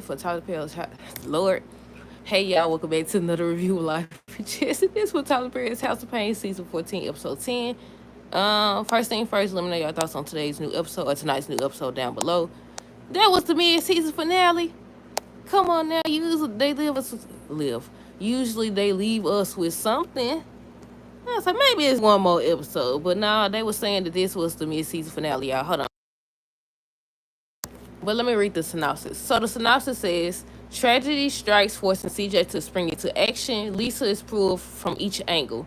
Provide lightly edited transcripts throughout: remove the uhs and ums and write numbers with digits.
for Tyler Perry's Lord. Hey y'all, welcome back to another review of Life with Jesse. This was Tyler Perry's House of Pain, season 14, episode 10. First thing first, let me know your thoughts on today's new episode or tonight's new episode down below. That was the mid-season finale. Come on now, usually they live. Usually they leave us with something. I was like, maybe it's one more episode, but nah, they were saying that this was the mid-season finale, y'all. Hold on. But let me read the synopsis. So the synopsis says, tragedy strikes, forcing CJ to spring into action. Lisa is pulled from each angle.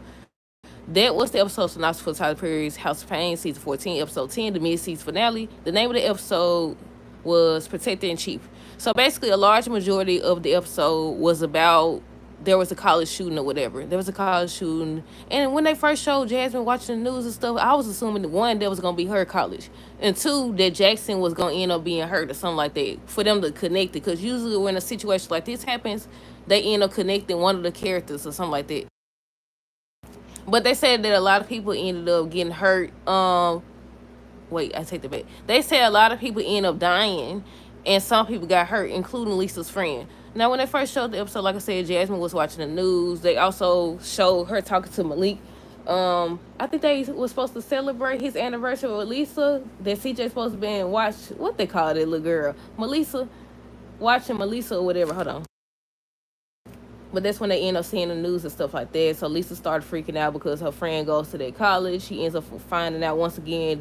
That was the episode synopsis for Tyler Perry's House of Pain, season 14, episode 10, the mid-season finale. The name of the episode was Protected and Cheap. So basically, a large majority of the episode was about there was a college shooting or whatever. There was a college shooting. And when they first showed Jasmine watching the news and stuff, I was assuming that one, that was going to be her college. And two, that Jackson was going to end up being hurt or something like that. For them to connect it. Because usually when a situation like this happens, they end up connecting one of the characters or something like that. But they said that a lot of people ended up getting hurt. Wait, I take that back. They said a lot of people end up dying, and some people got hurt, including Lisa's friend. Now, when they first showed the episode, like I said, Jasmine was watching the news. They also showed her talking to Malik. I think they was supposed to celebrate his anniversary with Lisa. That CJ supposed to be and watch what they call that little girl, Melissa, watching Melissa or whatever. Hold on. But that's when they end up seeing the news and stuff like that. So Lisa started freaking out because her friend goes to that college. She ends up finding out once again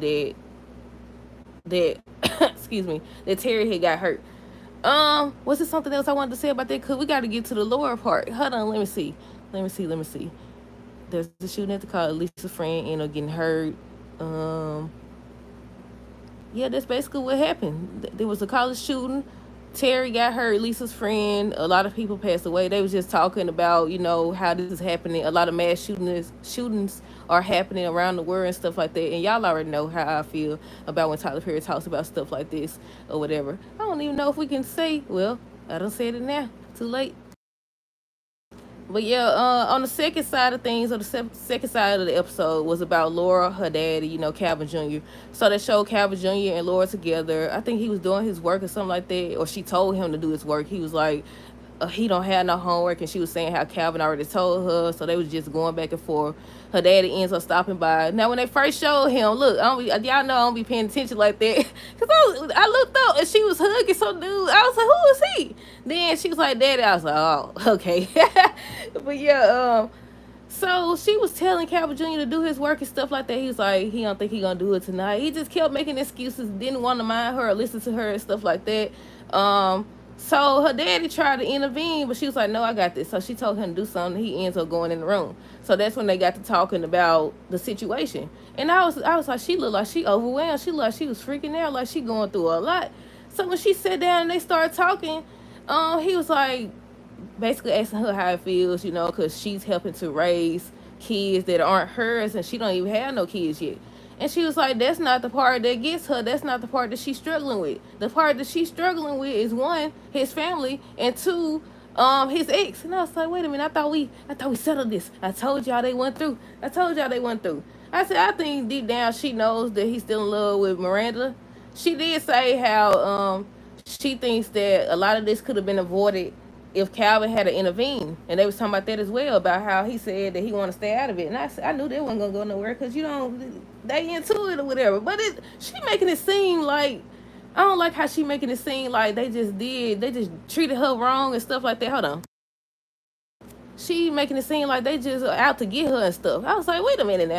that excuse me, that Terry had got hurt. Was there something else I wanted to say about that? Cause we got to get to the lower part. Hold on, let me see. There's the shooting at the college. Lisa's friend ended up getting hurt. Yeah, that's basically what happened. There was a college shooting. Terry got hurt, Lisa's friend. A lot of people passed away. They was just talking about, how this is happening. A lot of mass shootings are happening around the world and stuff like that. And y'all already know how I feel about when Tyler Perry talks about stuff like this or whatever. I don't even know if we can say, well, I don't say it now. Too late. But yeah, on the second side of things, or the second side of the episode was about Laura, her daddy, Calvin Jr. So they showed Calvin Jr. and Laura together. I think he was doing his work or something like that, or she told him to do his work. He was like, he don't have no homework, and she was saying how Calvin already told her, so they was just going back and forth. Her daddy ends up stopping by. Now, when they first showed him, look, y'all know I don't be paying attention like that, because I looked up, and she was hugging some dude. I was like, who is he? Then she was like, daddy. I was like, oh, okay. But yeah, so she was telling Calvin Jr. to do his work and stuff like that. He was like, he don't think he gonna do it tonight. He just kept making excuses, didn't want to mind her or listen to her and stuff like that. So her daddy tried to intervene, but she was like, no, I got this. So she told him to do something. He ends up going in the room. So that's when they got to talking about the situation. And I was like, she looked like she overwhelmed. She looked like she was freaking out, like she going through a lot. So when she sat down and they started talking, he was like, basically asking her how it feels, because she's helping to raise kids that aren't hers, and she don't even have no kids yet. And she was like, that's not the part that gets her. That's not the part that she's struggling with. The part that she's struggling with is one, his family, and two, his ex. And I was like, wait a minute, I thought we settled this. I told y'all they went through. I said, I think deep down she knows that he's still in love with Miranda. She did say how she thinks that a lot of this could have been avoided if Calvin had to intervene. And they was talking about that as well, about how he said that he want to stay out of it. And I knew they wasn't going to go nowhere, because, they into it or whatever. But she making it seem like, I don't like how she making it seem like they just treated her wrong and stuff like that. Hold on. She making it seem like they just out to get her and stuff. I was like, wait a minute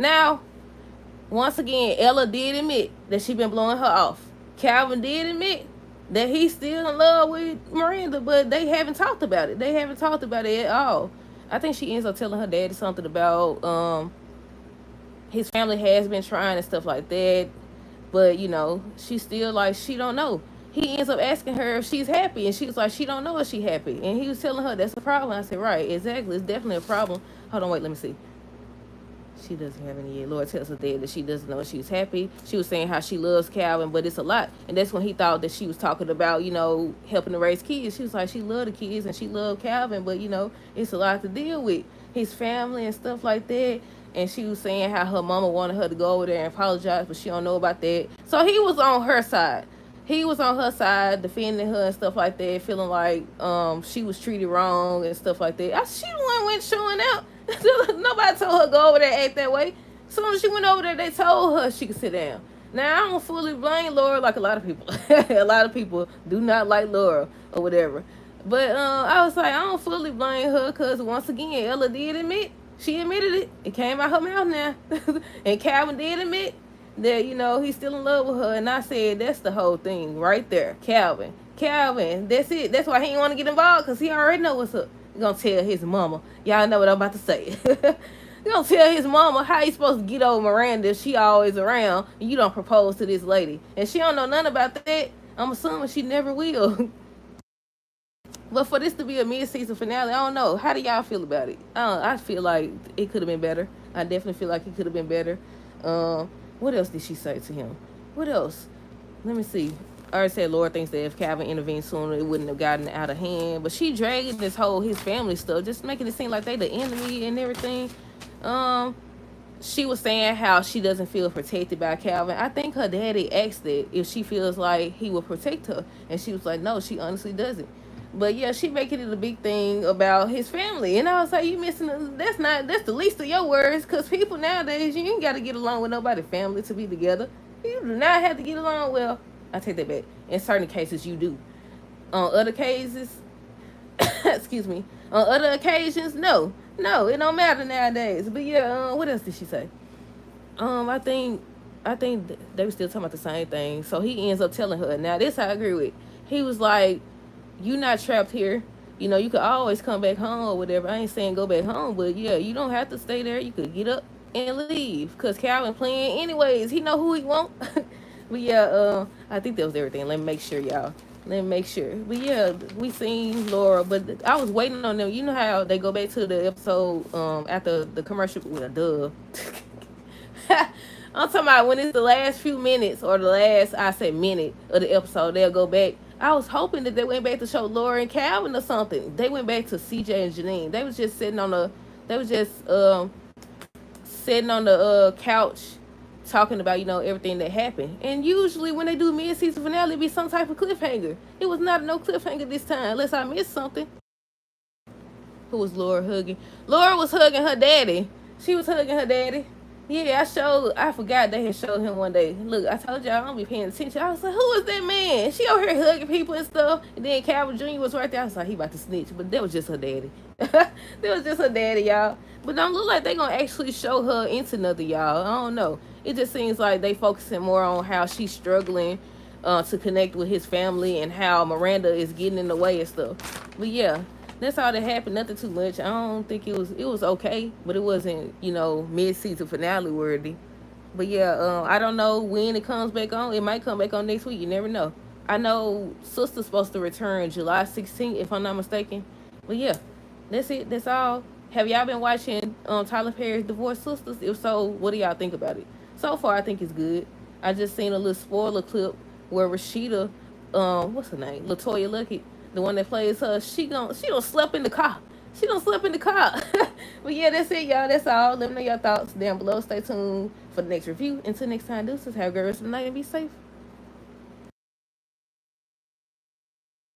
now. Once again, Ella did admit that she been blowing her off. Calvin did admit that he's still in love with Miranda, but they haven't talked about it. At all. I think she ends up telling her daddy something about his family has been trying and stuff like that, but she's still like, she don't know. He ends up asking her if she's happy, and she was like, she don't know if she's happy, and he was telling her that's a problem. I said, right, exactly, it's definitely a problem. Hold on, wait, let me see. She doesn't have any yet. Laura tells her dad that she doesn't know if she's happy. She was saying how she loves Calvin, but it's a lot. And that's when he thought that she was talking about, helping to raise kids. She was like, she loved the kids and she loved Calvin, but, it's a lot to deal with. His family and stuff like that. And she was saying how her mama wanted her to go over there and apologize, but she don't know about that. So he was on her side. he was on her side, defending her and stuff like that, feeling like she was treated wrong and stuff like that. She the one went showing out. Nobody told her go over there and act that way. As soon as she went over there, they told her she could sit down. Now I don't fully blame Laura like a lot of people. A lot of people do not like Laura or whatever. But I was like, I don't fully blame her because once again, Ella did admit, she admitted it. It came out her mouth now. And Calvin did admit that, he's still in love with her. And I said, that's the whole thing right there. Calvin, that's it. That's why he didn't want to get involved, because he already know what's up. He gonna tell his mama. Y'all know what I'm about to say. He gonna tell his mama how he supposed to get over Miranda if she always around and you don't propose to this lady. And she don't know nothing about that. I'm assuming she never will. But for this to be a mid-season finale, I don't know. How do y'all feel about it? I feel like it could have been better. I definitely feel like it could have been better. What else did she say to him? What else? Let me see. I already said Laura thinks that if Calvin intervened sooner, it wouldn't have gotten out of hand. But she dragging his family stuff, just making it seem like they the enemy and everything. She was saying how she doesn't feel protected by Calvin. I think her daddy asked that if she feels like he will protect her. And she was like, no, she honestly doesn't. But yeah, she making it a big thing about his family. And I was like, you missing, that's the least of your worries. Because people nowadays, you ain't got to get along with nobody's family to be together. You do not have to get along. Well, I take that back. In certain cases, you do. On other cases, excuse me, on other occasions, no, it don't matter nowadays. But yeah, what else did she say? I think they were still talking about the same thing. So he ends up telling her. Now this I agree with. He was like, "You not trapped here. You could always come back home or whatever. I ain't saying go back home, but yeah, you don't have to stay there. You could get up and leave. Cause Calvin playing anyways. He know who he want." But yeah, I think that was everything. Let me make sure, y'all. Let me make sure. But yeah, we seen Laura, but I was waiting on them. You know how they go back to the episode after the commercial with a dub. I'm talking about when it's the last few minutes or the last, I say, minute of the episode, they'll go back. I was hoping that they went back to show Laura and Calvin or something. They went back to CJ and Janine. They was just sitting on the couch talking about, everything that happened. And usually when they do mid-season finale, it be some type of cliffhanger. It was not no cliffhanger this time, unless I missed something. Who was Laura hugging? Laura was hugging her daddy. She was hugging her daddy. Yeah, I forgot they had showed him one day. Look, I told y'all I don't be paying attention. I was like, who is that man? She over here hugging people and stuff. And then Calvin Jr. was right there. I was like, he about to snitch. But that was just her daddy. That was just her daddy, y'all. But don't look like they gonna actually show her into nothing, y'all. I don't know. It just seems like they focusing more on how she's struggling to connect with his family and how Miranda is getting in the way and stuff. But yeah, that's all that happened. Nothing too much. I don't think it was okay, but it wasn't, mid-season finale worthy. But yeah, I don't know when it comes back on. It might come back on next week. You never know. I know Sister's supposed to return July 16th, if I'm not mistaken. But yeah, that's it. That's all. Have y'all been watching Tyler Perry's Divorced Sisters? If so, what do y'all think about it? So far, I think it's good. I just seen a little spoiler clip where Rashida, what's her name? LaToya Luckett, the one that plays her, she don't sleep in the car. She don't sleep in the car. But yeah, that's it, y'all. That's all. Let me know your thoughts down below. Stay tuned for the next review. Until next time, deuces. Have a great rest of the night and be safe.